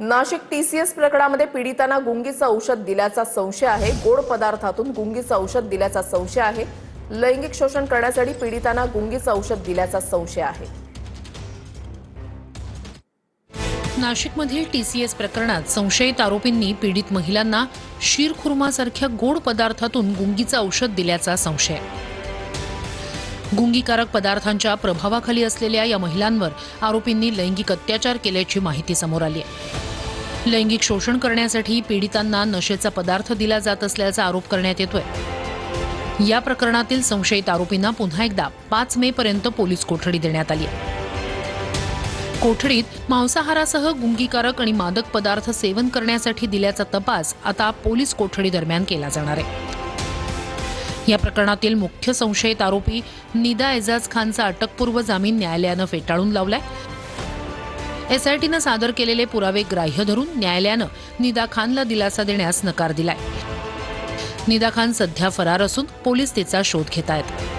Nashik TCS प्रकरणामध्ये पीडितांना गुंगीचं औषध दिल्याचा संशय आहे। गोड पदार्थातून गुंगीचं औषध दिल्याचा संशय आहे। लैंगिक शोषण करण्यासाठी पीडितांना गुंगीचं औषध दिल्याचा संशय आहे। नाशिकमधील टीसीएस प्रकरणात संशयित आरोपींनी पीडित महिलांना शीरखुर्मासारख्या गोड पदार्थातून गुंगीचं औषध दिल्याचा संशय आहे। गुंगीकारक पदार्थांच्या प्रभावाखाली असलेल्या या महिलांवर आरोपींनी लैंगिक अत्याचार केल्याची माहिती समोर आली आहे। लैंगिक शोषण करण्यासाठी पीडितांना नशेचा पदार्थ दिला जात असल्याचा आरोप करण्यात येतोय। या प्रकरणातील संशयित आरोपींना पुन्हा एकदा 5 मे पर्यंत पोलीस कोठडी देण्यात आली आहे। कोठडीत मांसाहारासह गुंगीकारक आणि मादक पदार्थ सेवन करण्यासाठी दिल्याचा तपास आता पोलीस कोठडी दरम्यान केला जाणार आहे। या प्रकरणातील मुख्य संशयित आरोपी निदा एजाज खानचा अटकपूर्व जामीन न्यायालयानं फेटाळून लावलाय। एसआयटीनं सादर केलेले पुरावे ग्राह्य धरून न्यायालयानं निदा खानला दिलासा देण्यास नकार दिलाय। निदा खान सध्या फरार असून पोलीस तिचा शोध घेत आहेत।